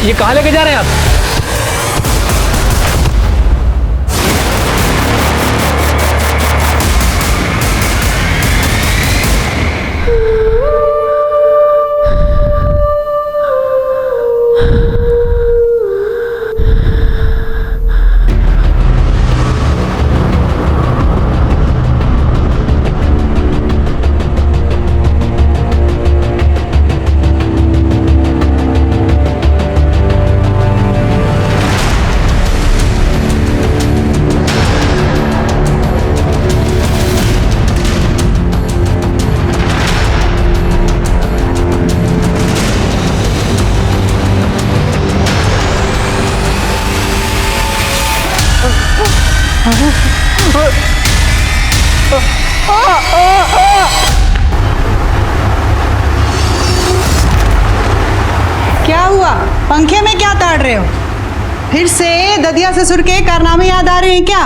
ये कहाँ लेके जा रहे हैं आप? क्या हुआ? पंखे में क्या ताड़ रहे हो? फिर से ददिया ससुर के कारनामे याद आ रहे हैं क्या?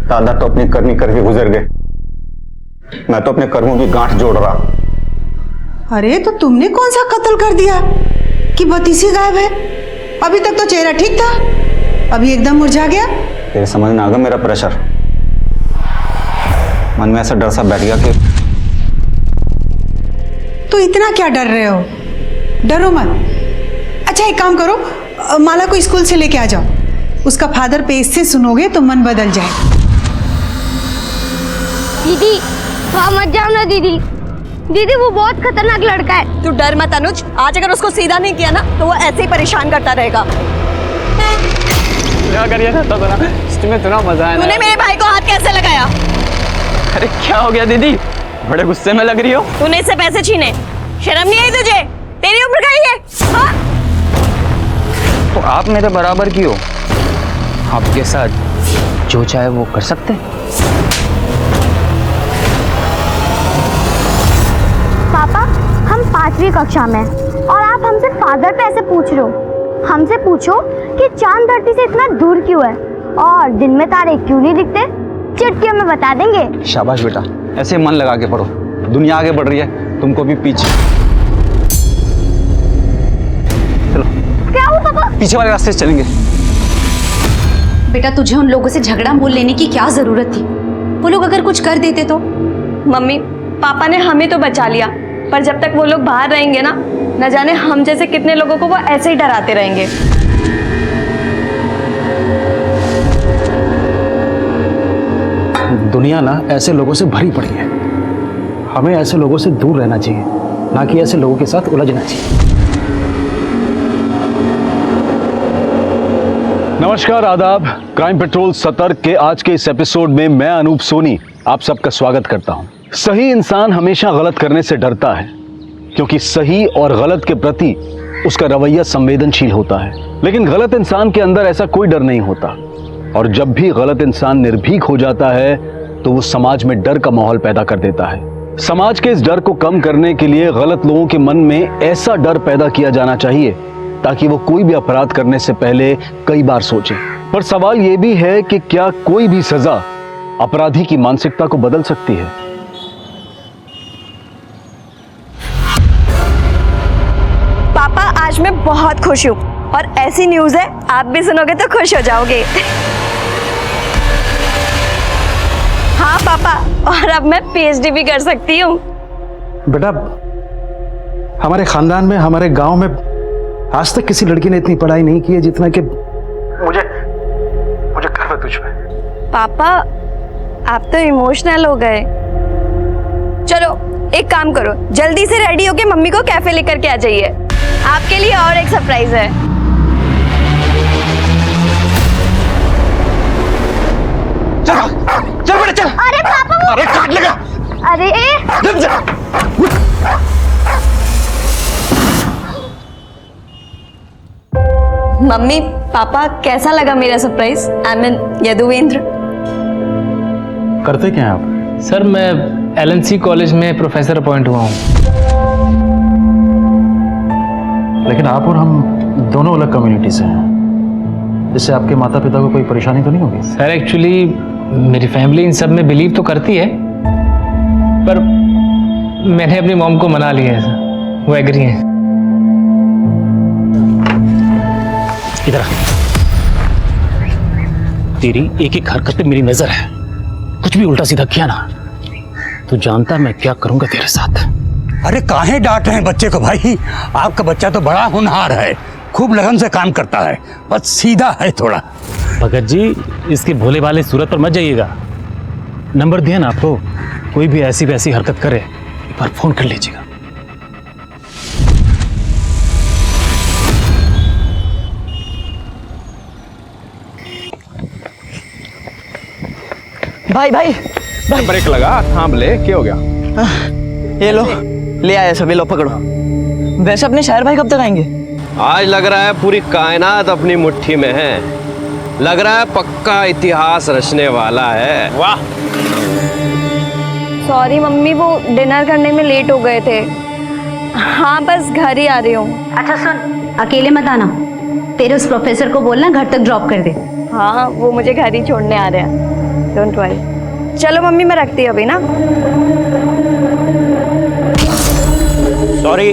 दादा तो अपनी करनी करके गुजर गए, मैं तो अपने कर्मों की गांठ जोड़ रहा। अरे तो तुमने कौन सा कत्ल कर दिया कि बतीसी गायब है? अभी तक तो चेहरा ठीक था, अभी एकदम मुरझा गया। तेरे समझ में आ गया मेरा प्रेशर? मन में ऐसा डर सा बैठ गया कि तो इतना क्या डर रहे हो? डरो मत। अच्छा एक काम करो, माला को स्कूल से लेके आ जाओ, उसका फादर पेज से सुनोगे तो मन बदल जाए। दीदी वहाँ मत जाओ ना दीदी, दीदी वो बहुत खतरनाक लड़का है। तू डर मत अनुज, आज अगर उसको सीधा नहीं किया ना तो वो ऐसे ही परेशान करता रहेगा। क्या करिए ना, इसमें इतना मजा है। तूने मेरे भाई को हाथ कैसे लगाया? अरे क्या हो गया दीदी, बड़े गुस्से में लग रही हो। तूने इससे पैसे छीने, शर्म नहीं आई तुझे? तेरी उम्र का ही है। हाँ? तो आप मेरे बराबर की हो, आपके साथ जो चाहे वो कर सकते हैं। पापा हम 5वीं कक्षा में हैं और आप हमसे फादर पे ऐसे पूछ रहे हो। हमसे पूछो कि चांद धरती से इतना दूर क्यों है और दिन में तारे क्यों नहीं दिखते, चिट्ठियों में बता देंगे। शाबाश बेटा, ऐसे मन लगा के पढ़ो, दुनिया आगे बढ़ रही है, तुमको भी पीछे। चलो क्या हुआ पापा? पीछे वाले रास्ते से चलेंगे। बेटा तुझे उन लोगों से झगड़ा मोल लेने की क्या जरूरत थी? वो लोग अगर कुछ कर देते तो? मम्मी पापा ने हमें तो बचा लिया, पर जब तक वो लोग बाहर रहेंगे ना, न जाने हम जैसे कितने लोगों को वो ऐसे ही डराते रहेंगे। दुनिया ना ऐसे लोगों से भरी पड़ी है, हमें ऐसे लोगों से दूर रहना चाहिए, ना कि ऐसे लोगों के साथ उलझना चाहिए। नमस्कार, आदाब। क्राइम पेट्रोल सतर्क के आज के इस एपिसोड में मैं अनूप सोनी आप सबका स्वागत करता हूं। सही इंसान हमेशा गलत करने से डरता है, क्योंकि सही और गलत के प्रति उसका रवैया संवेदनशील होता है। लेकिन गलत इंसान के अंदर ऐसा कोई डर नहीं होता, और जब भी गलत इंसान निर्भीक हो जाता है तो वो समाज में डर का माहौल पैदा कर देता है। समाज के इस डर को कम करने के लिए गलत लोगों के मन में ऐसा डर पैदा किया जाना चाहिए ताकि वो कोई भी अपराध करने से पहले कई बार सोचें। पर सवाल ये भी है कि क्या कोई भी सजा अपराधी की मानसिकता को बदल सकती है? पापा आज मैं बहुत खुश हूँ और ऐसी न्यूज़ है आप भी सुनोगे तो खुश हो जाओगे। हाँ पापा, और अब मैं पीएचडी भी कर सकती हूँ। बेटा हमारे खानदान में, हमारे गांव में आज तक किसी लड़की ने इतनी पढ़ाई नहीं की है जितना कि मुझे गर्व है तुझ पे। पापा आप तो इमोशनल हो गए। चलो एक काम करो, जल्दी से रेडी होके मम्मी को कैफे लेकर के आ जाइए, आपके लिए और एक सरप्राइज है। चल बेटा चल। अरे पापा अरे काट लगा। अरे मम्मी पापा कैसा लगा मेरा सरप्राइज? I mean Yaduvendra. करते क्या हैं आप? सर मैं एलएनसी कॉलेज में प्रोफेसर अपॉइंट हुआ हूँ। लेकिन आप और हम दोनों अलग कम्युनिटी से हैं, इससे आपके माता पिता को कोई परेशानी तो नहीं होगी? सर एक्चुअली मेरी फैमिली इन सब में बिलीव तो करती है, पर मैंने अपनी मॉम को मना लिया है सर, वो एग्री है। इधर आ। तेरी एक एक हरकत पे मेरी नजर है, कुछ भी उल्टा सीधा किया ना तो जानता मैं क्या करूंगा तेरे साथ। अरे काहे डांट रहे हैं बच्चे को भाई? आपका बच्चा तो बड़ा होनहार है, खूब लगन से काम करता है, बस सीधा है थोड़ा। भगत जी, इसके भोले वाले सूरत पर मत जाइएगा। नंबर दिया ना आपको, कोई भी ऐसी वैसी हरकत करे एक बार फोन कर लीजिएगा। भाई भाई भाई, ब्रेक लगा, थाम ले, क्या हो गया? ये लो, ले आए सभी, लो पकड़ो। वैसे अपने शायर भाई कब तक आएंगे? आज लग रहा है पूरी कायनात अपनी मुट्ठी में है, लग रहा है पक्का इतिहास रचने वाला है। वाह। सॉरी मम्मी, वो डिनर करने में लेट हो गए थे। हाँ बस घर ही आ रही हूँ। अच्छा सुन, अकेले मत आना, तेरे उस प्रोफेसर को बोलना घर तक ड्रॉप कर दे। हाँ वो मुझे घर ही छोड़ने आ रहे हैं, डोंट वरी। चलो मम्मी मैं रखती हूँ अभी ना। सॉरी।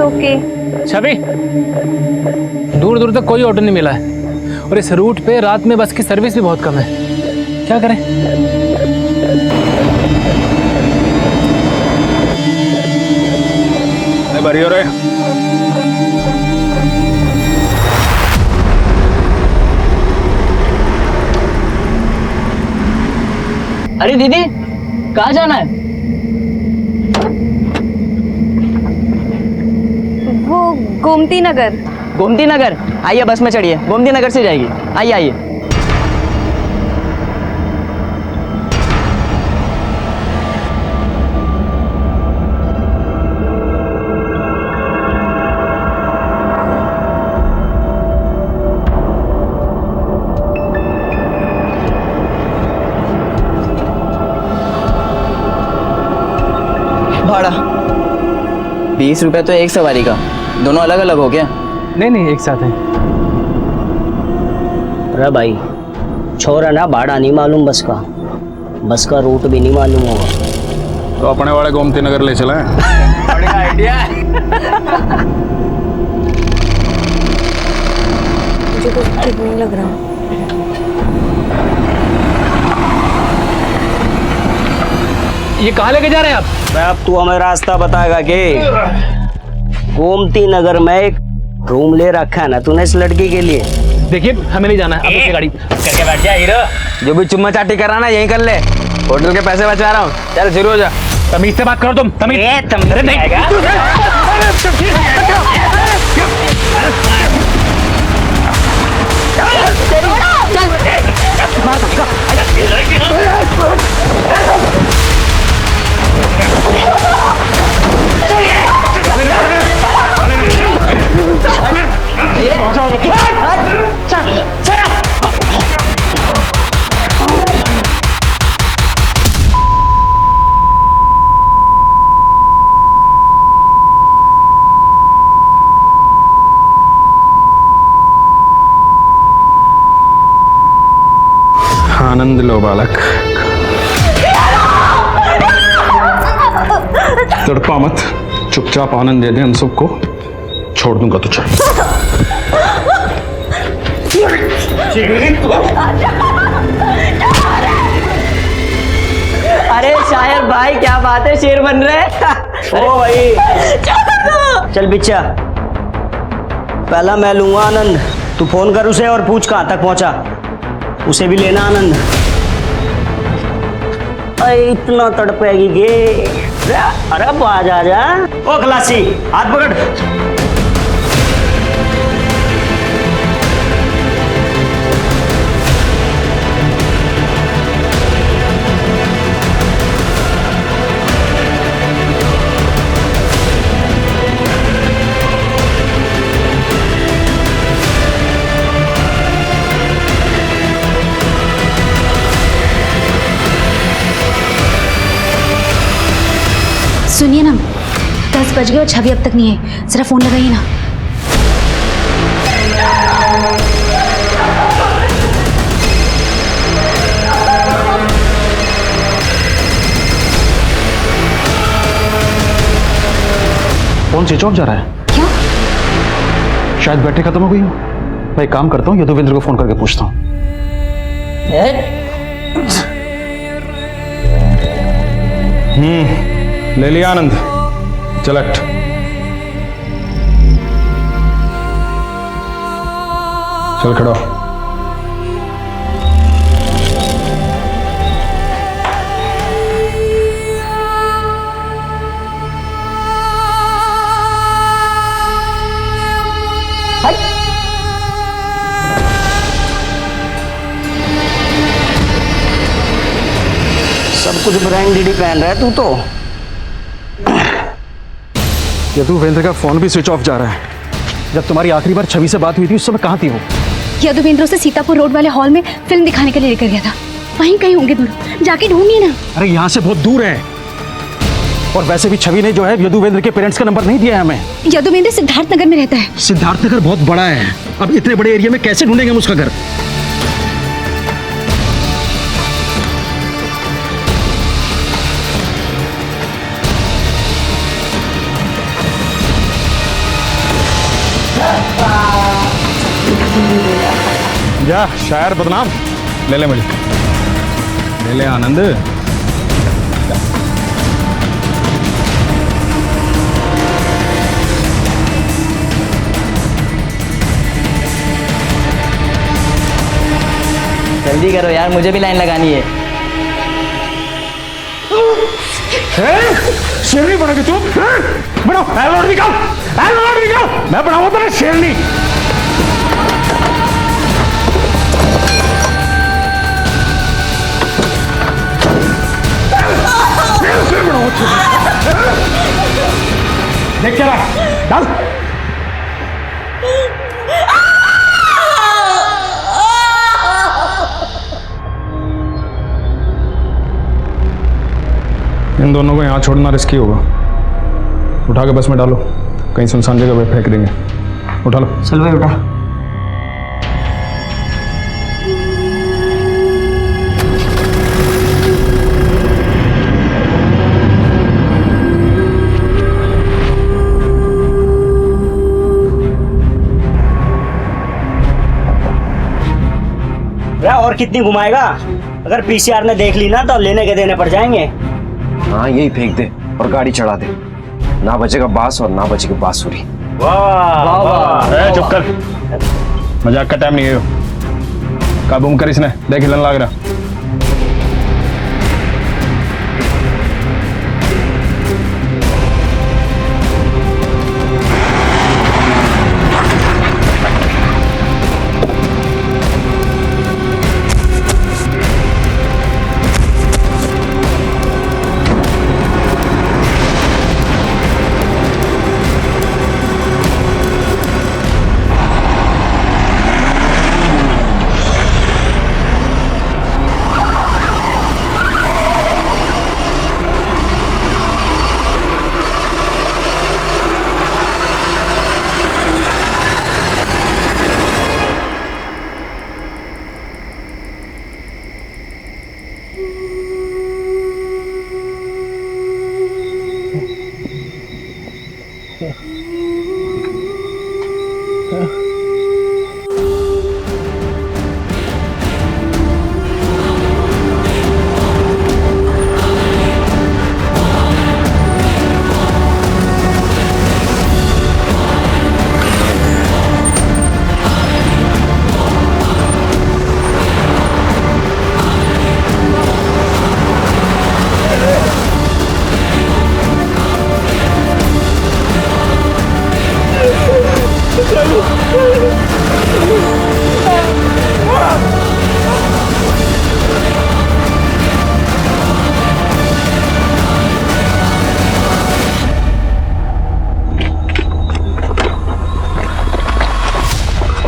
ओके। छवि, दूर दूर तक कोई ऑटो नहीं मिला है और इस रूट पे रात में बस की सर्विस भी बहुत कम है, क्या करें? बढ़िया रे। अरे दीदी, कहाँ जाना है? वो गोमती नगर। गोमती नगर? आइए बस में चढ़िए, गोमती नगर से जाएगी। आइए आइए। भाड़ा 20 रुपए तो एक सवारी का, दोनों अलग अलग हो गया? नहीं एक साथ है। अरे भाई छोरा ना, भाड़ा नहीं मालूम बस का रूट भी नहीं मालूम होगा तो अपने वाले गोमती नगर ले चले। बढ़िया आइडिया। मुझे कुछ ठीक नहीं लग रहा। ये कहाँ लेके जा रहे हैं आप? अब तू हमें रास्ता बताएगा कि गोमती नगर में एक रूम ले रखा है ना तूने इस लड़की के लिए। देखिए हमें नहीं जाना है, आप अपनी गाड़ी करके बैठ जा। हीरो, जो भी चुम्मा चाटी कराना यहीं कर ले, होटल के पैसे बचा रहा हूँ। चल शुरू हो जा। तमीज से बात करो तुम, तमीज। अरे नहीं। आनंद लो बालक, तड़पा मत, चुपचाप आनंद दे दे हम सबको, छोड़ दूंगा तुझे। अरे शायर भाई क्या बात है, शेर बन रहे। ओ भाई चल बिच्चा, पहला मैं लूंगा आनंद, तू फोन कर उसे और पूछ कहाँ तक पहुंचा, उसे भी लेना आनंद। अरे इतना तड़पेगी गे। अरे अब आ जा। ओ खलासी हाथ पकड़। सुनिए ना, 10 बज गए और छवि अब तक नहीं है, जरा फोन लगाइए ना। फोन स्विच ऑफ जा रहा है। क्या? शायद बैटरी खत्म हो गई हो। मैं एक काम करता हूँ, यदुवेंद्र को फोन करके पूछता हूँ। ले लिया आनंद, चलट। चल खड़ा हो। सब कुछ ब्रांडेड ही पहन रहा है तू तो। यदुवेंद्र का फोन भी स्विच ऑफ जा रहा है। जब तुम्हारी आखिरी बार छवि से बात हुई थी उस समय कहाँ थी वो? यदुवेंद्र से सीतापुर रोड वाले हॉल में फिल्म दिखाने के लिए लेकर गया था। वहीं कहीं होंगे दोनों, जाके ढूंढिए ना। अरे यहाँ से बहुत दूर है, और वैसे भी छवि ने जो है यदुवेंद्र के पेरेंट्स का नंबर नहीं दिया है हमें। यदुवेंद्र सिद्धार्थ नगर में रहता है। सिद्धार्थ नगर बहुत बड़ा है, अब इतने बड़े एरिया में कैसे ढूंढेंगे हम उसका घर? जा शायर बदनाम, ले ले मुझे, ले ले आनंद। जल्दी करो यार, मुझे भी लाइन लगानी है। शेरनी बनोगे तुम? बनो, एलओड निकाल, एलओड निकाल। मैं बनाऊंगा तेरा शेरनी। देख क्या रहा, डाल। इन दोनों को यहाँ छोड़ना रिस्की होगा। उठा के बस में डालो, कहीं सुनसान जगह पे फेंक देंगे। उठा लो। चल भाई उठा। और कितनी घुमाएगा? अगर पीसीआर ने देख ली ना तो लेने के देने पड़ जाएंगे। हाँ यही फेंक दे और गाड़ी चढ़ा दे, ना बचेगा बांस और ना बचेगी बांसुरी। वाह वाह। चुप कर, मजाक का टाइम नहीं है। काबू कर इसने, देख हिलन लग रहा।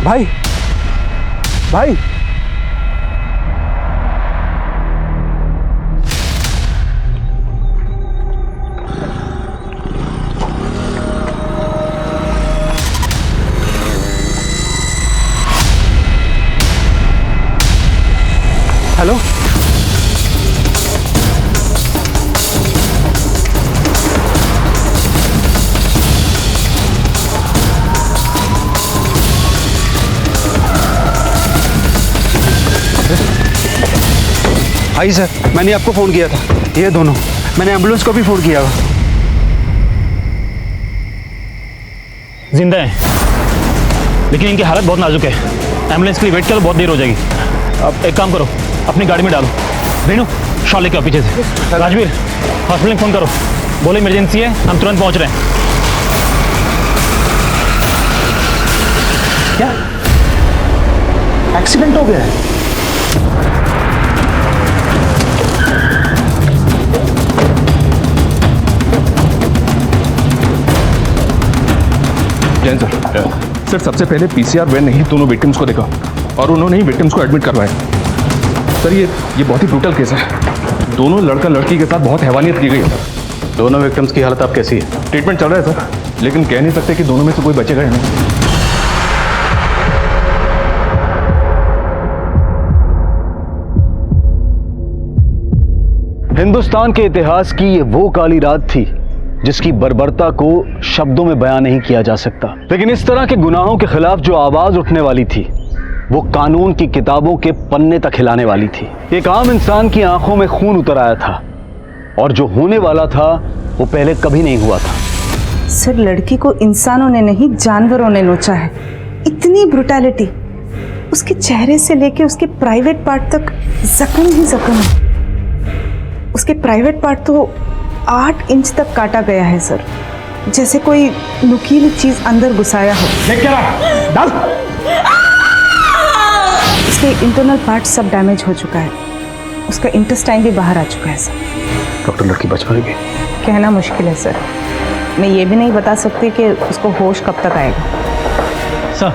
भाई भाई हेलो आई सर, मैंने आपको फ़ोन किया था। ये दोनों, मैंने एम्बुलेंस को भी फ़ोन किया। जिंदा है, लेकिन इनकी हालत बहुत नाजुक है। एम्बुलेंस के लिए वेट करो, बहुत देर हो जाएगी। अब एक काम करो, अपनी गाड़ी में डालो। रेनू, शॉल लेके आओ पीछे से। राजवीर, हॉस्पिटल में फ़ोन करो, बोलो इमरजेंसी है, हम तुरंत पहुंच रहे हैं। क्या एक्सीडेंट हो गया है? जैन सर, सबसे पहले पीसीआर वैन ने ही दोनों विक्टिम्स को देखा और उन्होंने ही विक्टिम्स को एडमिट करवाया। सर ये बहुत ही ब्रूटल केस है। दोनों लड़का लड़की के साथ बहुत हैवानियत की गई है सर। दोनों विक्टिम्स की हालत अब कैसी है? ट्रीटमेंट चल रहा है सर, लेकिन कह नहीं सकते कि दोनों में से कोई बचेगा या नहीं। हिंदुस्तान के इतिहास की ये वो काली रात थी जिसकी बर्बरता को शब्दों में बयां नहीं किया जा सकता। लेकिन इस तरह के गुनाहों के खिलाफ जो आवाज उठने वाली थी वो कानून की किताबों के पन्ने तक हिलाने वाली थी। एक आम इंसान की आंखों में खून उतर आया था और जो होने वाला था वो पहले कभी नहीं हुआ था। सर, लड़की को इंसानों ने नहीं जानवरों ने नोचा है। इतनी ब्रुटैलिटी, उसके चेहरे से लेके उसके प्राइवेट पार्ट तक जख्म ही जख्म है। उसके प्राइवेट पार्ट तो 8 इंच तक काटा गया है सर, जैसे कोई नुकीली चीज अंदर घुसाया हो। उसके इंटरनल पार्ट सब डैमेज हो चुका है, उसका इंटेस्टाइन भी बाहर आ चुका है सर। डॉक्टर, लड़की बच पाएगी? कहना मुश्किल है सर, मैं ये भी नहीं बता सकती कि उसको होश कब तक आएगा। सर,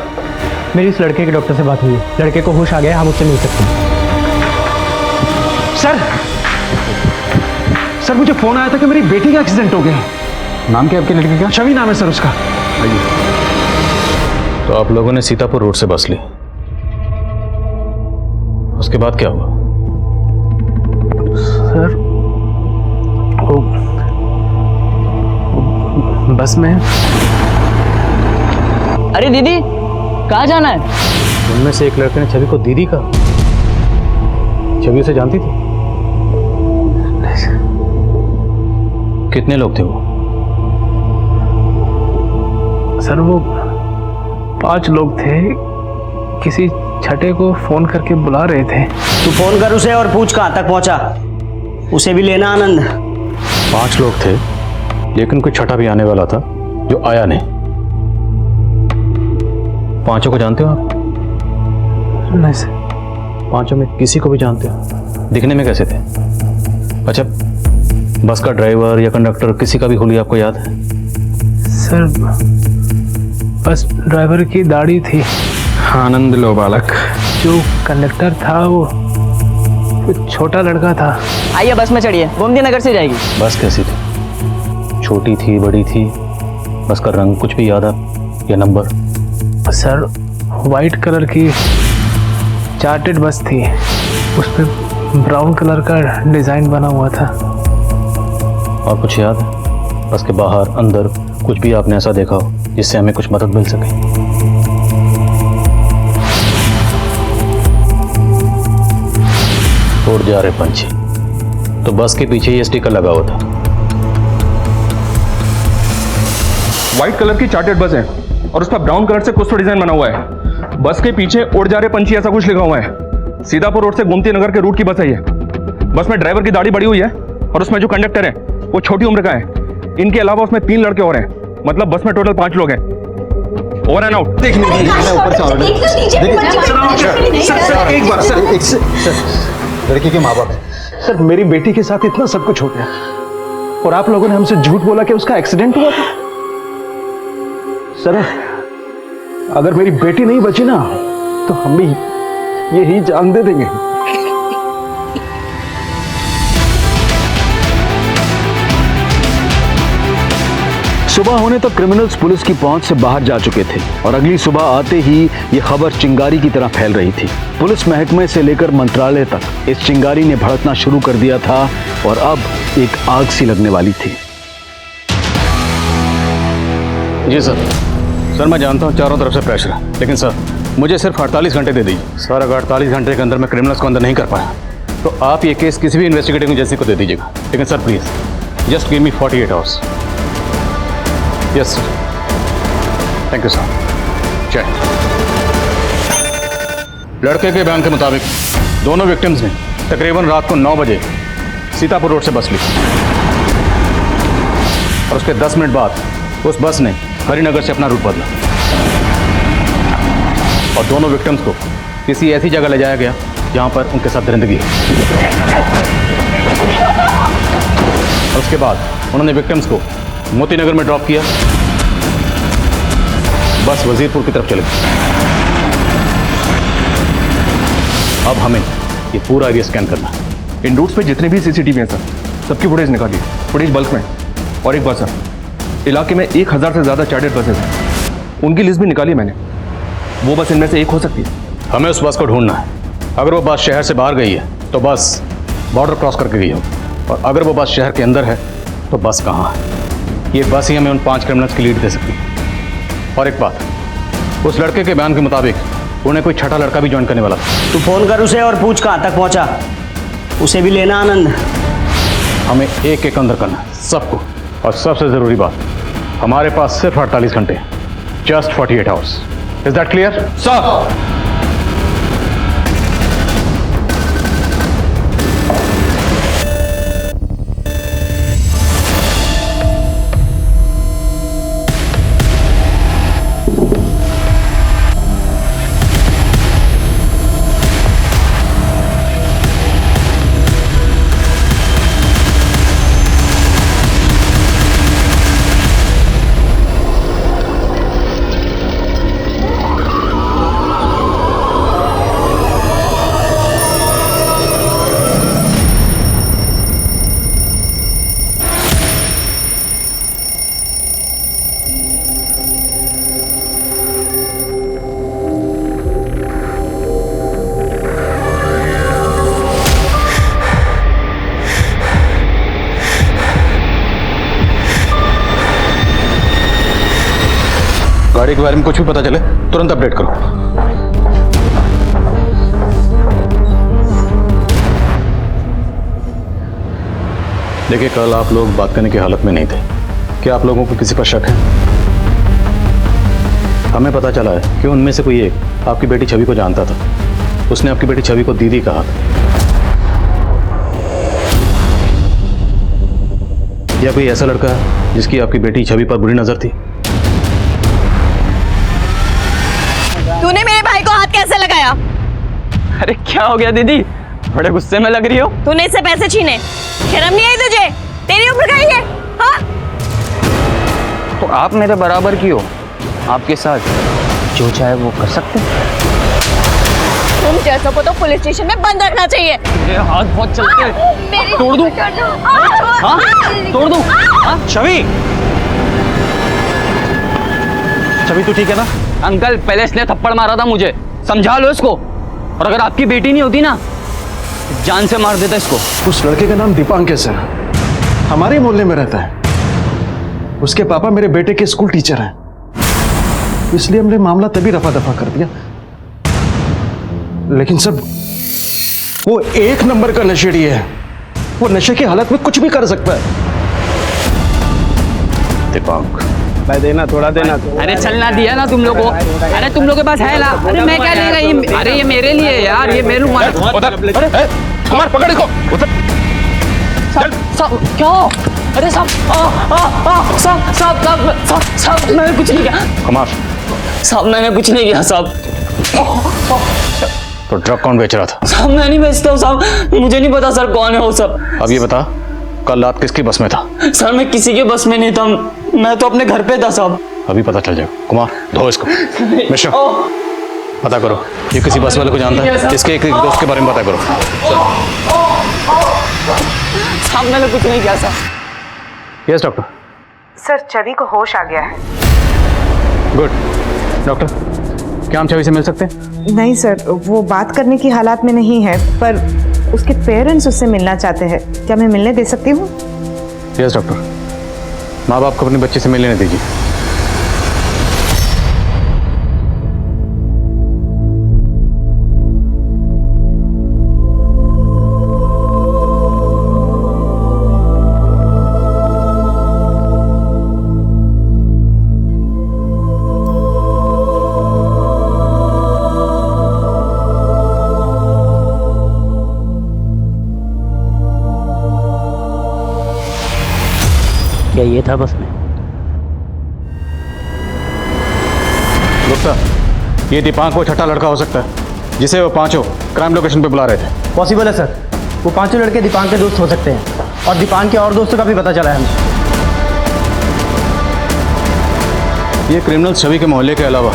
मेरी इस लड़के के डॉक्टर से बात हुई है, लड़के को होश आ गया, हम उससे मिल सकते हैं। सर, मुझे फोन आया था कि मेरी बेटी का एक्सीडेंट हो गया। नाम क्या आपके लड़के का? छवि नाम है सर उसका। तो आप लोगों ने सीतापुर रोड से बस ली, उसके बाद क्या हुआ? सर, वो बस में। अरे दीदी, कहाँ जाना है? उनमें से एक लड़के ने छवि को दीदी कहा। छवि उसे जानती थी? कितने लोग थे वो? सर, वो 5 लोग थे, किसी छठे को फोन करके बुला रहे थे। तू फोन कर उसे और पूछ कहाँ तक पहुंचा, उसे भी लेना आनंद। 5 लोग थे, लेकिन कोई छठा भी आने वाला था जो आया नहीं। 5 को जानते हो आप? नहीं सर। 5 में किसी को भी जानते हो? दिखने में कैसे थे? अच्छा, बस का ड्राइवर या कंडक्टर किसी का भी हुलिया आपको याद है? सर, बस ड्राइवर की दाढ़ी थी। आनंद लो बालक। जो कंडक्टर था वो छोटा लड़का था। आइए बस में चढ़िए, गोमती नगर से जाएगी। बस कैसी थी? छोटी थी, बड़ी थी? बस का रंग कुछ भी याद है या नंबर? सर, वाइट कलर की चार्टेड बस थी, उस पर ब्राउन कलर का डिजाइन बना हुआ था। और कुछ याद है? बस के बाहर अंदर कुछ भी आपने ऐसा देखा हो जिससे हमें कुछ मदद मिल सके? उड़ जा रहे पंछी, तो बस के पीछे ये स्टिकर लगा हुआ था। व्हाइट कलर की चार्टेड बस है और उस पर ब्राउन कलर से कुछ तो डिजाइन बना हुआ है। बस के पीछे उड़ जा रहे पंछी ऐसा कुछ लिखा हुआ है। सीतापुर रोड से गोमती नगर के रूट की बस है ये। बस में ड्राइवर की दाढ़ी बड़ी हुई है और उसमें जो कंडक्टर है वो छोटी उम्र का है। इनके अलावा उसमें 3 लड़के और हैं, मतलब बस में टोटल 5 लोग हैं। Over and out. देखिए ऊपर से लड़की के माँ बाप हैं। सर, मेरी बेटी के साथ इतना सब कुछ हो गया और आप लोगों ने हमसे झूठ बोला कि उसका एक्सीडेंट हुआ था। सर, अगर मेरी बेटी नहीं बची ना तो हम भी यही जान दे देंगे। सुबह होने तक क्रिमिनल्स पुलिस की पहुंच से बाहर जा चुके थे और अगली सुबह आते ही ये खबर चिंगारी की तरह फैल रही थी। पुलिस महकमे से लेकर मंत्रालय तक इस चिंगारी ने भड़कना शुरू कर दिया था और अब एक आग सी लगने वाली थी। जी सर। सर, मैं जानता हूं चारों तरफ से प्रेशर है, लेकिन सर मुझे सिर्फ 48 घंटे दे दीजिए। सर, अगर 48 घंटे के अंदर मैं क्रिमिनल्स को अंदर नहीं कर पाया तो आप ये केस किसी भी इन्वेस्टिगेटिंग एजेंसी को दे दीजिएगा। लेकिन sir please just give me 48 hours. Yes sir, thank you sir. Check. लड़के के बयान के मुताबिक दोनों विक्टिम्स ने तकरीबन रात को 9 बजे सीतापुर रोड से बस ली और उसके 10 मिनट बाद उस बस ने हरिनगर से अपना रूट बदला और दोनों विक्टिम्स को किसी ऐसी जगह ले जाया गया जहां पर उनके साथ दरिंदगी है। और उसके बाद उन्होंने विक्टिम्स को मोतीनगर में ड्रॉप किया। बस वजीरपुर की तरफ चले गई। अब हमें ये पूरा एरिया स्कैन करना है। इन रूट्स पे जितने भी सीसीटीवी हैं सर, सबकी फुटेज निकाली, फुटेज बल्क में। और एक बात सर, इलाके में 1000 से ज़्यादा चार्टर्ड बसेज हैं, उनकी लिस्ट भी निकाली मैंने। वो बस इनमें से एक हो सकती है। हमें उस बस को ढूंढना है। अगर वो बस शहर से बाहर गई है तो बस बॉर्डर क्रॉस करके गई होगी, और अगर वो बस शहर के अंदर है तो बस कहाँ है। ये बस ही हमें उन 5 क्रिमिनल्स की लीड दे सकती है। और एक बात, उस लड़के के बयान के मुताबिक उन्हें कोई छठा लड़का भी ज्वाइन करने वाला था। तू फोन कर उसे और पूछ कहाँ तक पहुँचा, उसे भी लेना आनंद। हमें एक एक अंदर करना है सबको। और सबसे ज़रूरी बात, हमारे पास सिर्फ 48 घंटे, just 48 hours. Is that clear sir? गाड़ी के बारे में कुछ भी पता चले तुरंत अपडेट करो। देखिए, कल आप लोग बात करने की हालत में नहीं थे। क्या आप लोगों को किसी पर शक है? हमें पता चला है कि उनमें से कोई एक आपकी बेटी छवि को जानता था। उसने आपकी बेटी छवि को दीदी कहा था। या कोई ऐसा लड़का है जिसकी आपकी बेटी छवि पर बुरी नजर थी? तूने मेरे भाई को हाथ कैसे लगाया? अरे क्या हो गया दीदी, बड़े गुस्से में लग रही हो। तूने इससे पैसे छीने, शर्म नहीं आई तुझे? तेरी उम्र का ही है, हाँ? तो आप मेरे बराबर की हो, आपके साथ जो चाहे वो कर सकते हैं। तुम जैसों को तो पुलिस स्टेशन में बंद रखना चाहिए। ये हाथ बहुत चलते हैं। तोड़ दूं? हाँ? तोड़ दूं? हाँ? छवि, छवि तू ठीक है ना? अंकल, पहले इसने थप्पड़ मारा था मुझे, समझा लो इसको। और अगर आपकी बेटी नहीं होती ना, जान से मार देता इसको। उस लड़के का नाम दीपांकेश है, हमारे ही मोहल्ले में रहता है। उसके पापा मेरे बेटे के स्कूल टीचर हैं, इसलिए हमने मामला तभी रफा दफा कर दिया। लेकिन सब वो एक नंबर का नशेड़ी है, वो नशे की हालत में कुछ भी कर सकता है। दीपांक, भाई देना, थोड़ा देना। अरे चलना दिया ना तुम लोगों को। अरे तुम लोग के पास है ला। अरे मैं क्या लेगा ये? अरे ये मेरे लिए यार, ये मेरे लूंगा। कुमार पकड़ इसको। क्या? अरे साहब मैंने कुछ नहीं किया। कुमार, साहब मैंने कुछ नहीं किया साहब। तो ड्रग कौन बेच रहा था? साहब मैं नहीं बेचता हूँ साहब, मुझे नहीं पता सर कौन है वो सब। अब ये बता, कल रात किसकी बस में था? सर मैं किसी के बस में नहीं था, मैं तो अपने घर पे था साहब। अभी पता चल जाएगा। कुमार, धो इसको। मिश्रा, पता करो ये किसी बस वाले को जानता है, इसके एक दोस्त के बारे में पता करो। साहब मैंने कुछ नहीं किया साहब। Yes doctor. सर छवि को होश आ गया है। गुड। डॉक्टर, क्या हम छवि से मिल सकते हैं? नहीं सर, वो बात करने की हालात में नहीं है, पर उसके पेरेंट्स उससे मिलना चाहते हैं। क्या मैं मिलने दे सकती हूँ? Yes doctor. माँ बाप को अपनी बच्ची से मिलने दीजिए। क्या ये था बस में? गुप्ता, ये दीपांक वो छठा लड़का हो सकता है जिसे वो पांचों क्राइम लोकेशन पे बुला रहे थे। पॉसिबल है सर, वो पांचों लड़के दीपांक के दोस्त हो सकते हैं और दीपांक के और दोस्तों का भी पता चला है हमें। ये क्रिमिनल छवि के मोहल्ले के अलावा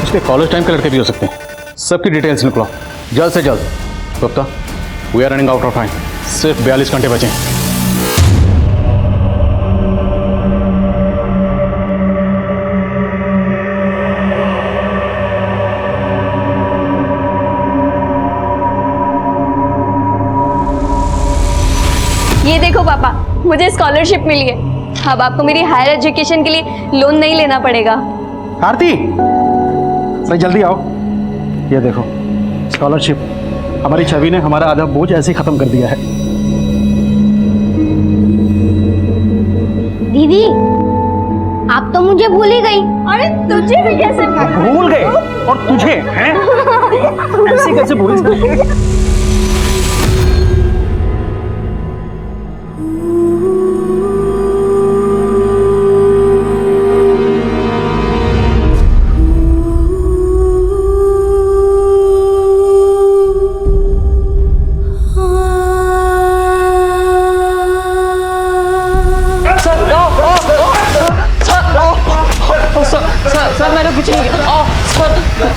इसके कॉलेज टाइम के लड़के भी हो सकते हैं। सबकी डिटेल्स निकलो जल्द से जल्द। Gupta, we are running out of time, सिर्फ 42 घंटे बचे हैं। ये देखो पापा, मुझे स्कॉलरशिप मिली है। अब आपको मेरी हायर एजुकेशन के लिए लोन नहीं लेना पड़ेगा। आरती, भाई जल्दी आओ। ये देखो स्कॉलरशिप, हमारी छवि ने हमारा आधा बोझ ऐसे ही खत्म कर दिया है। दीदी, आप तो मुझे भूल ही गई। अरे तुझे भी कैसे भूल गए? और तुझे हैं? ऐसे कैसे भूल गए?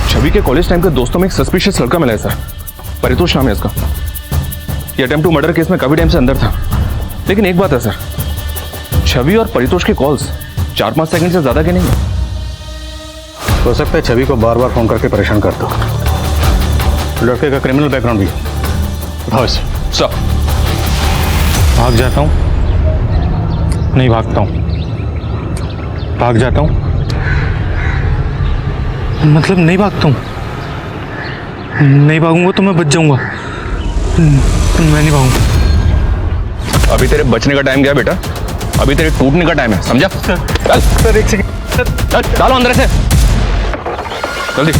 छवि के कॉलेज टाइम के दोस्तों में एक सस्पिशियस लड़का मिला है सर, परितोष नाम है इसका। ये अटेम्प्ट टू मर्डर केस में काफी टाइम से अंदर था। लेकिन एक बात है सर, छवि और परितोष की कॉल्स 4-5 सेकंड से ज्यादा के नहीं है। हो सकता है छवि को बार बार फोन करके परेशान करता हो। लड़के का क्रिमिनल बैकग्राउंड भी उठाओ इसे। सर, भाग जाता हूँ, नहीं भागता हूँ, भाग जाता हूँ, मतलब नहीं भागता हूँ, नहीं भागूंगा तो मैं बच जाऊंगा, मैं नहीं भागूंगा। अभी तेरे बचने का टाइम गया बेटा, अभी तेरे टूटने का टाइम है, समझा? चल सर, एक सेकंड, डालो अंदर से जल्दी।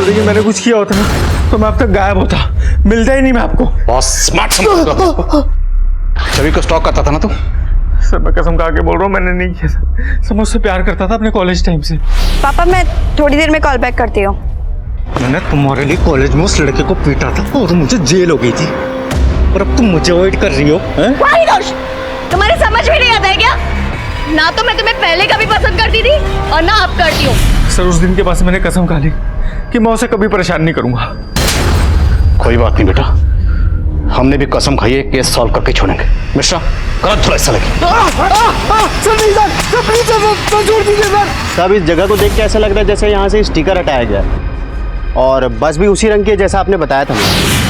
देखिए, मैंने कुछ किया होता ना तो मैं अब तक गायब होता, मिलता ही नहीं मैं आपको। बहुत स्मार्ट समझ। छवि को स्टॉक करता था ना तू? सर मैं कसम खा के बोल रहा हूँ, मैंने नहीं किया सर। सब मुझसे प्यार करता था अपने कॉलेज टाइम से। पापा, मैं थोड़ी देर में कॉल बैक करती हूँ। मैंने तुम्हारे लिए कॉलेज में उस लड़के को पीटा था और मुझे जेल हो गई थी, और अब तुम मुझे अवॉइड कर रही हो। तुम्हारे समझ में नहीं आता है क्या? ना तो मैं तुम्हें पहले कभी पसंद करती थी और ना अब करती हूँ। सर उस दिन के बाद से मैंने कसम खा ली कि मैं उसे कभी परेशान नहीं करूंगा। कोई बात नहीं बेटा, हमने भी कसम खाई है, केस सॉल्व करके छोड़ेंगे। मिश्रा, कर थोड़ा ऐसा लगे। सब इस जगह को देख के ऐसा लग रहा है जैसे यहाँ से स्टिकर हटाया गया, और बस भी उसी रंग की है जैसा आपने बताया था मुझे।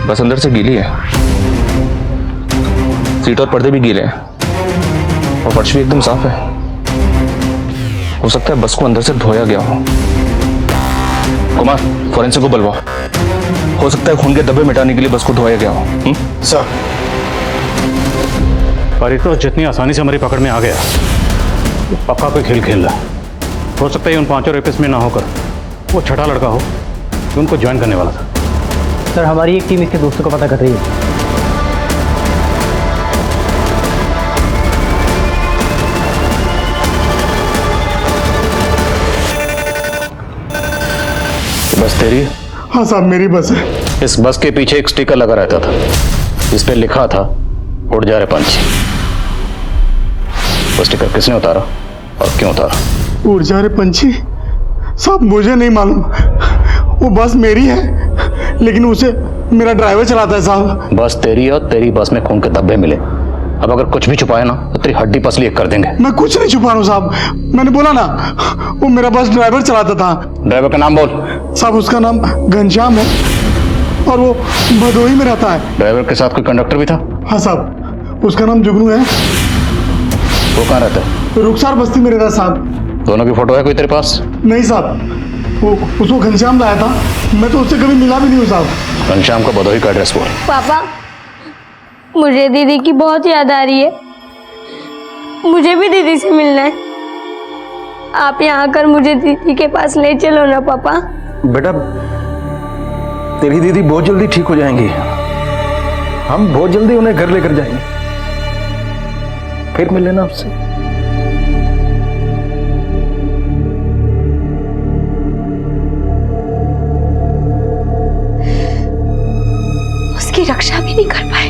बस अंदर से गीली है, सीट और पर्दे भी गीले हैं और फर्श भी एकदम साफ है। हो सकता है बस को अंदर से धोया गया हो। कुमार, फॉरेंसिक को बुलवाओ। हो सकता है खून के धब्बे मिटाने के लिए बस को धोया गया हो। सर, परितोष जितनी आसानी से हमारी पकड़ में आ गया, वो पक्का कोई खेल खेल रहा है। हो सकता है उन पांचों रेपिस्ट में ना होकर वो छठा लड़का हो जो उनको ज्वाइन करने वाला था। सर हमारी एक टीम इसके दोस्तों को पता कर रही है। बस तेरी? हाँ साहब, मेरी बस है। इस बस के पीछे एक स्टिकर लगा रहता था, इस पे लिखा था उड़ जा रे पंछी। वो स्टिकर किसने उतारा और क्यों उतारा? उड़ जा रे पंछी? साहब मुझे नहीं मालूम, वो बस मेरी है लेकिन उसे मेरा ड्राइवर चलाता है साहब। बस तेरी है और तेरी बस में खून के धब्बे मिले। अब अगर कुछ भी छुपाया ना तो तेरी हड्डी पसली एक कर देंगे। मैं कुछ नहीं छुपा रहा हूँ साहब, मैंने बोला ना वो मेरा बस ड्राइवर चलाता था। ड्राइवर का नाम बोल। साहब उसका नाम घनश्याम है और वो भदोही में रहता है। ड्राइवर के साथ कोई कंडक्टर भी था? हाँ साहब, उसका नाम जुगनू है वो कहाँ रहता है? रुखसार बस्ती में रहता है साहब। दोनों की फोटो है कोई तेरे पास? नहीं साहब, वो उसको घनश्याम लाया था, मैं तो उससे कभी मिला भी नहीं हूँ साहब। घनश्याम का भदोही का एड्रेस बोल। पापा, मुझे दीदी की बहुत याद आ रही है, मुझे भी दीदी से मिलना है। आप यहाँ आकर मुझे दीदी के पास ले चलो ना पापा। बेटा, तेरी दीदी बहुत जल्दी ठीक हो जाएंगी, हम बहुत जल्दी उन्हें घर लेकर जाएंगे, फिर मिल लेना उससे। उसकी रक्षा भी नहीं कर पाए,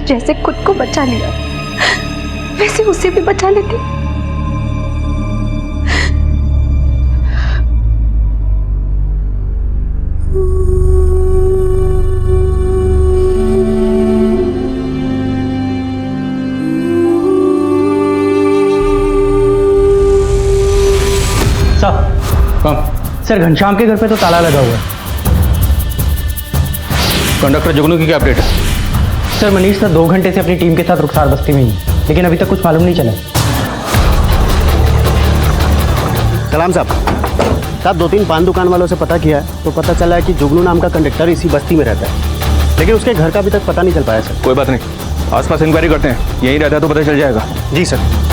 जैसे खुद को बचा लिया वैसे उसे भी बचा लेते। सर, घनश्याम के घर पे तो ताला लगा हुआ है। कंडक्टर जुगनू की क्या अपडेट है? सर, मनीष सर 2 घंटे से अपनी टीम के साथ रुखसार बस्ती में ही है, लेकिन अभी तक कुछ मालूम नहीं चला। सलाम साहब, 2-3 पान दुकान वालों से पता किया है तो पता चला है कि जुगनू नाम का कंडक्टर इसी बस्ती में रहता है, लेकिन उसके घर का अभी तक पता नहीं चल पाया सर। कोई बात नहीं, आसपास इंक्वायरी करते हैं, यहीं रहता है तो पता चल जाएगा। जी सर।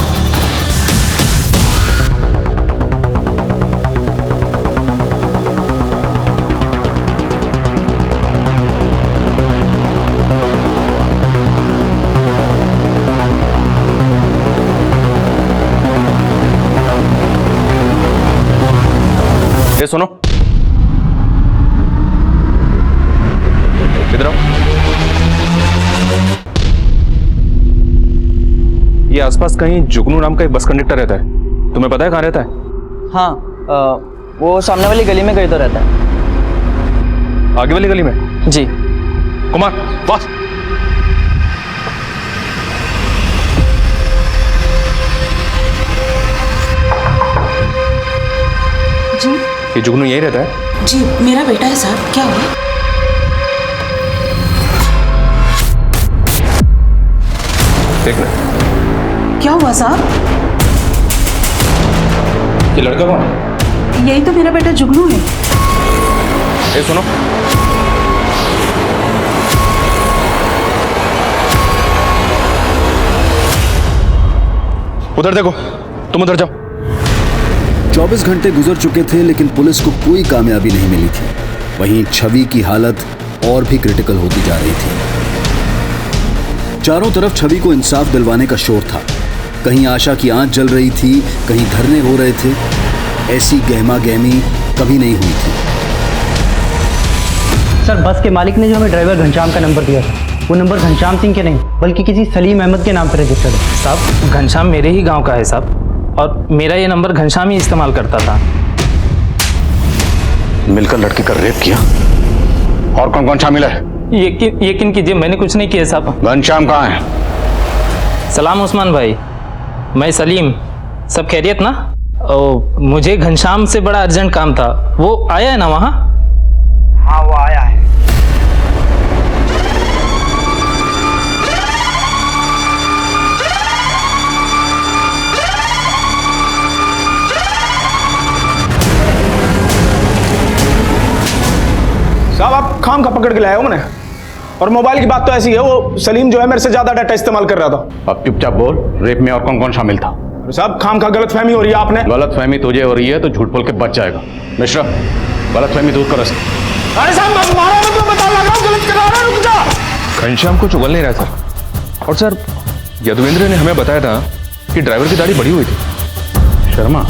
ये सुनो, इधर आओ। ये आसपास कहीं जुगनू नाम का एक बस कंडक्टर रहता है, तुम्हें पता है कहाँ रहता है? हाँ, वो सामने वाली गली में कहीं तो रहता है। आगे वाली गली में? जी। कुमार, बस। जी ये जुगनू यही रहता है? जी, मेरा बेटा है साहब। क्या हुआ? देख ले। क्या हुआ साहब? ये लड़का कौन है? यही तो मेरा बेटा जुगनू है। ये सुनो, उधर देखो, तुम उधर जाओ। 24 घंटे गुजर चुके थे लेकिन पुलिस को कोई कामयाबी नहीं मिली थी। वहीं छवि की हालत और भी क्रिटिकल होती जा रही थी। चारों तरफ छवि को इंसाफ दिलवाने का शोर था। कहीं आशा की आंच जल रही थी, कहीं धरने हो रहे थे। ऐसी गहमा गहमी कभी नहीं हुई थी। सर, बस के मालिक ने जो हमें ड्राइवर घनश्याम का नंबर दिया था, वो नंबर घनश्याम सिंह के नहीं बल्कि किसी सलीम अहमद के नाम पर रजिस्टर्ड है। साहब, घनश्याम मेरे ही गांव का है साहब, और मेरा ये नंबर घनश्याम ही इस्तेमाल करता था। मिलकर लड़की का रेप किया, और कौन कौन शामिल है? यकीन कीजिए, मैंने कुछ नहीं किया साहब। घनश्याम कहाँ है? सलाम उस्मान भाई, मैं सलीम। सब खैरियत ना? मुझे घनश्याम से बड़ा अर्जेंट काम था, वो आया है ना वहाँ? हाँ, वो आया है। साहब, आप खाम का पकड़ के लाए हो मैंने, और मोबाइल की बात तो ऐसी है, वो सलीम जो है मेरे से ज्यादा डाटा इस्तेमाल कर रहा था। अब चुपचाप बोल, रेप में और कौन कौन शामिल था? साहब, खाम का गलत फहमी हो रही है आपने। गलत फहमी तुझे हो रही है तो झूठ बोल के बच जाएगा। मिश्रा, गलत फहमी दूर करो। अरे साहब, मत मारो, मैं तुम्हें बता लगा हूं, गलत करा रहा हूं, रुक जा। घनश्याम को चुगल नहीं रहा सर। और सर, यदुवेंद्र ने हमें बताया था कि ड्राइवर की दाढ़ी बड़ी हुई थी। शर्मा,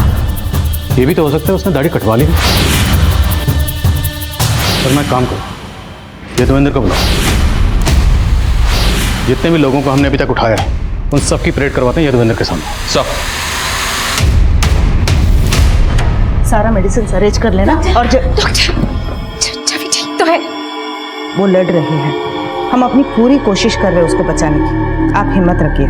ये भी तो हो सकता है उसने दाढ़ी कटवा ली। पर मैं काम करूं, यदुवेंद्र को बुलाओ। जितने भी लोगों को हमने अभी तक उठाया है उन सबकी परेड करवाते हैं यदुवेंद्र के सामने। सब सारा मेडिसिन अरेंज कर लेना। और छवि ठीक तो है? वो लड़ रही है, हम अपनी पूरी कोशिश कर रहे हैं उसको बचाने की। आप हिम्मत रखिए।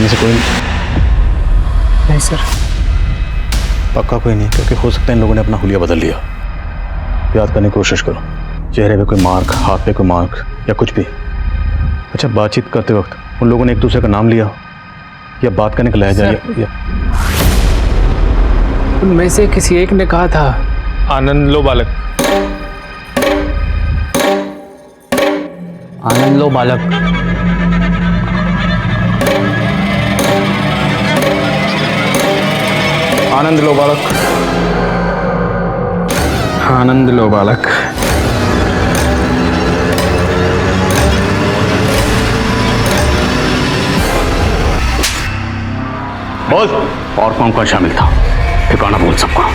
इनमें से कोई नहीं सर। पक्का कोई नहीं, क्योंकि हो सकता है इन लोगों ने अपना हुलिया बदल लिया। याद करने की कोशिश करो, चेहरे पे कोई मार्क, हाथ पे कोई मार्क या कुछ भी। अच्छा, बातचीत करते वक्त उन लोगों ने एक दूसरे का नाम लिया या बात करने का लहजा या उनमें से किसी एक ने कहा था आनंद लो बालक। आनंद लो बालक। आनंद लो बालक। आनंद लो बालक। बोल, और कौन कौन शामिल था? ठिकाना बोल सबका।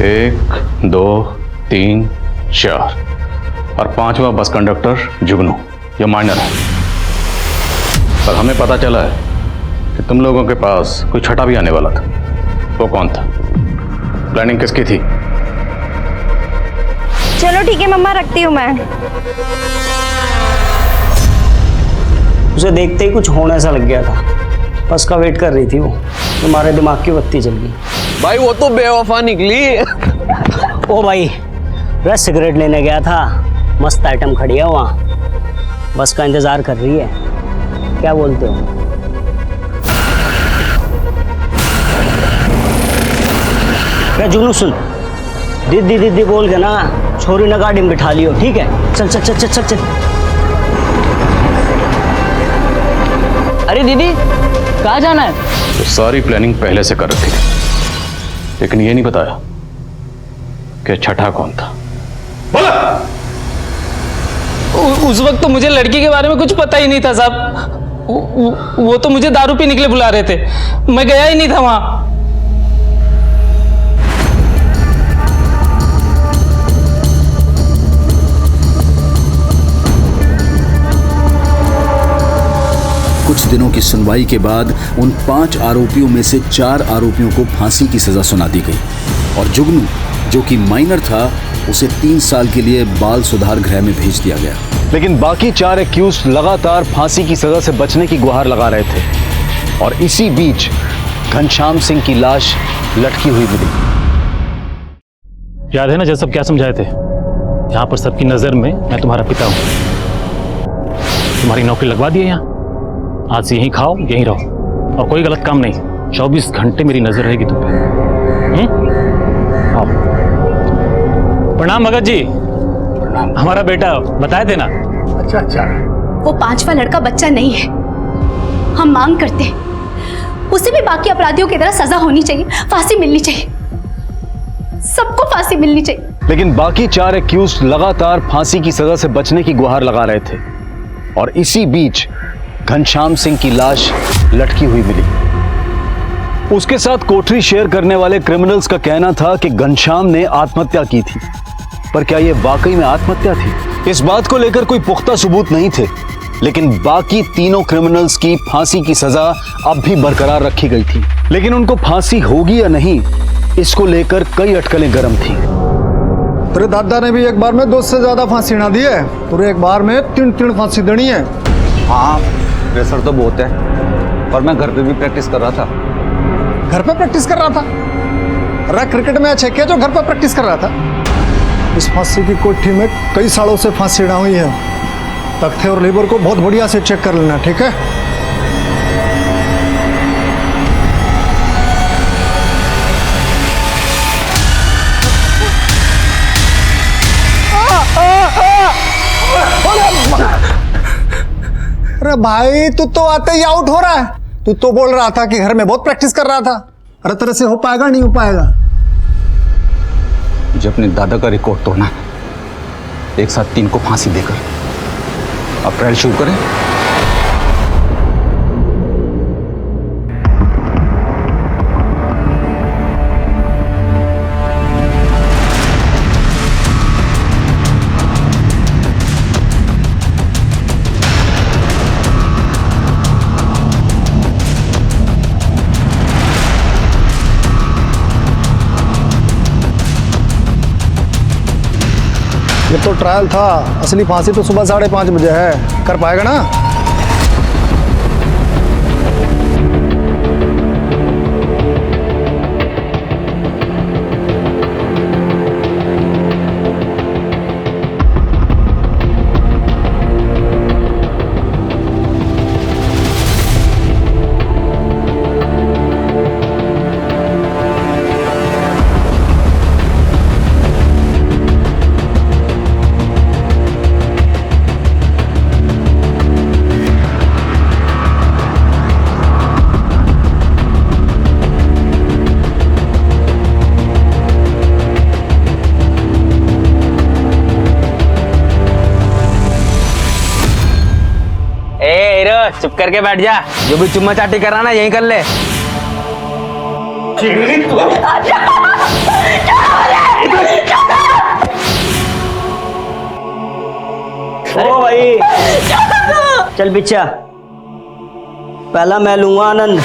एक, दो, तीन, चार और पांचवा बस कंडक्टर जुगनू, ये माइनर है। पर हमें पता चला है कि तुम लोगों के पास कोई छठा भी आने वाला था। वो कौन था? प्लानिंग किसकी थी? चलो ठीक है मम्मा, रखती हूँ मैं। उसे देखते ही कुछ होने सा लग गया था, बस का वेट कर रही थी वो, तुम्हारे दिमाग की बत्ती जल गई। भाई वो तो बेवफा निकली। ओ भाई, वह सिगरेट लेने गया था, मस्त आइटम खड़ी है वहाँ, बस का इंतजार कर रही है। क्या बोलते हो? क्या जुगनू, सुन, दीदी दीदी बोल के ना छोरी ने गाड़ी में बिठा लियो, ठीक है? चल चल चल चल चल चल। अरे दीदी, कहाँ जाना है? तो सारी प्लानिंग पहले से कर रखी थी, लेकिन ये नहीं बताया कि छठा कौन था। उस वक्त तो मुझे लड़की के बारे में कुछ पता ही नहीं था साहब। वो तो मुझे दारू पी निकले बुला रहे थे, मैं गया ही नहीं था वहां। कुछ दिनों की सुनवाई के बाद उन 5 आरोपियों में से 4 आरोपियों को फांसी की सजा सुना दी गई और जुगनू, जो कि माइनर था, उसे 3 साल के लिए बाल सुधार गृह में भेज दिया गया। लेकिन बाकी 4 एक्यूज लगातार फांसी की सजा से बचने की गुहार लगा रहे थे और इसी बीच घनश्याम सिंह की लाश लटकी हुई मिली। याद है ना जब सब क्या समझाए थे? यहाँ पर सबकी नजर में मैं तुम्हारा पिता हूँ। तुम्हारी नौकरी लगवा दी है यहाँ, आज से यहीं खाओ यहीं रहो और कोई गलत काम नहीं। 24 घंटे मेरी नजर रहेगी तुम पे। आओ। प्रणाम भगत जी। हमारा बेटा बताए थे ना। अच्छा अच्छा। वो 5वां लड़का बच्चा नहीं है। हम मांग करते हैं उसे भी बाकी अपराधियों की तरह सजा होनी चाहिए, फांसी मिलनी चाहिए, सबको फांसी मिलनी चाहिए। लेकिन बाकी 4 एक्यूज लगातार फांसी की सजा से बचने की गुहार लगा रहे थे और इसी बीच घनश्याम सिंह की लाश लटकी हुई मिली। उसके साथ कोठरी शेयर करने वाले क्रिमिनल्स का कहना था कि घनश्याम ने आत्महत्या की थी, पर क्या यह वाकई में आत्महत्या थी? इस बात को लेकर कोई पुख्ता सबूत नहीं थे, लेकिन बाकी तीनों क्रिमिनल्स की फांसी की सजा अब भी बरकरार रखी गई थी। लेकिन उनको फांसी होगी या नहीं, इसको लेकर कई अटकलें गर्म थी। तेरे दादा ने भी एक बार में 2 से ज्यादा फांसी ना दी है, पूरे एक बार में 3 फांसी देनी है। हाँ, प्रेशर तो बहुत है, पर मैं घर पे भी प्रैक्टिस कर रहा था। घर पे प्रैक्टिस कर रहा था? अरे क्रिकेट मैच है क्या जो घर पे प्रैक्टिस कर रहा था? इस फांसी की कोठी में कई सालों से फांसी ना हुई है। तख्ते और लेबर को बहुत बढ़िया से चेक कर लेना, ठीक है? अरे भाई, तू तो आते ही आउट हो रहा है। तू तो बोल रहा था कि घर में बहुत प्रैक्टिस कर रहा था। अरे तेरे से हो पाएगा? नहीं हो पाएगा। मुझे अपने दादा का रिकॉर्ड तोड़ना है। एक साथ 3 को फांसी देकर अब ट्रायल शुरू करें। ये तो ट्रायल था, असली फांसी तो सुबह 5:30 बजे है। कर पाएगा ना? चुप करके बैठ जा, जो भी चुम्मा चाटी कराना यहीं कर ले। ओ भाई चल बिच्छा, पहला मैं लूंगा आनंद।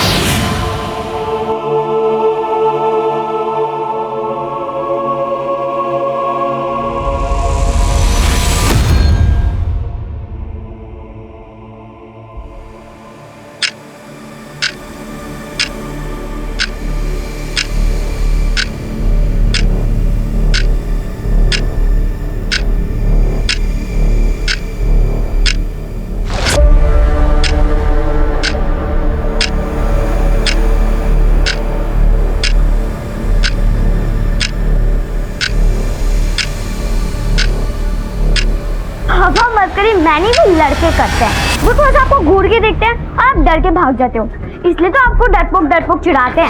मैंने भी लड़के करते हैं, वो थोड़ा सा आपको घूर के देखते हैं और आप डर के भाग जाते हो, इसलिए तो आपको डरपोक चिढ़ाते हैं।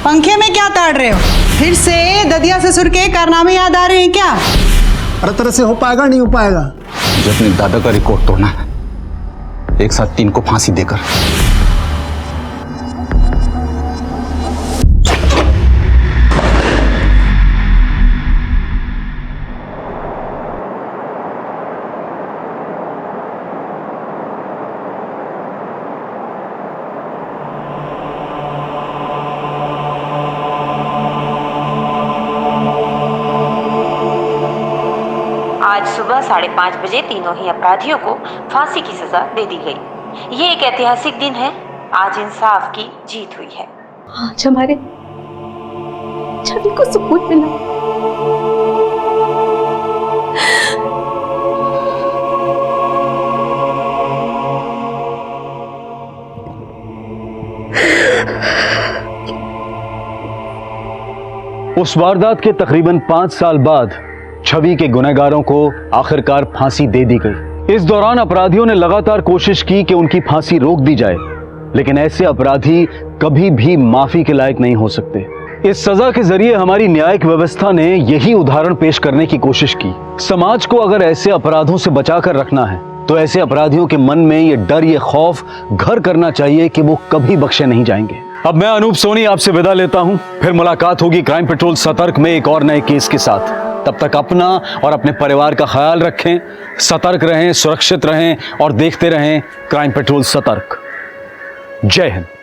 पंखे में क्या ताड़ रहे हो? फिर से ददिया ससुर के कारनामे याद आ रहे हैं क्या? हर तरह से हो पाएगा, नहीं हो पाएगा? मुझे अपने दादा का रिकॉर्ड तोड़ना है, एक साथ 3 को फांसी देकर। आज सुबह 5:30 बजे तीनों ही अपराधियों को फांसी की सजा दे दी गई। ये एक ऐतिहासिक दिन है, आज इंसाफ की जीत हुई है। आज हमारे छवि को सुकून मिला। उस वारदात के तकरीबन 5 साल बाद छवि के गुनहगारों को आखिरकार फांसी दे दी गई। इस दौरान अपराधियों ने लगातार कोशिश की कि उनकी फांसी रोक दी जाए, लेकिन ऐसे अपराधी कभी भी माफी के लायक नहीं हो सकते। इस सजा के जरिए हमारी न्यायिक व्यवस्था ने यही उदाहरण पेश करने की कोशिश की। समाज को अगर ऐसे अपराधों से बचाकर रखना है तो ऐसे अपराधियों के मन में ये डर, ये खौफ घर करना चाहिए कि वो कभी बख्शे नहीं जाएंगे। अब मैं अनूप सोनी आपसे विदा लेता हूं, फिर मुलाकात होगी क्राइम पेट्रोल सतर्क में एक और नए केस के साथ। तब तक अपना और अपने परिवार का ख्याल रखें, सतर्क रहें, सुरक्षित रहें और देखते रहें क्राइम पेट्रोल सतर्क। जय हिंद।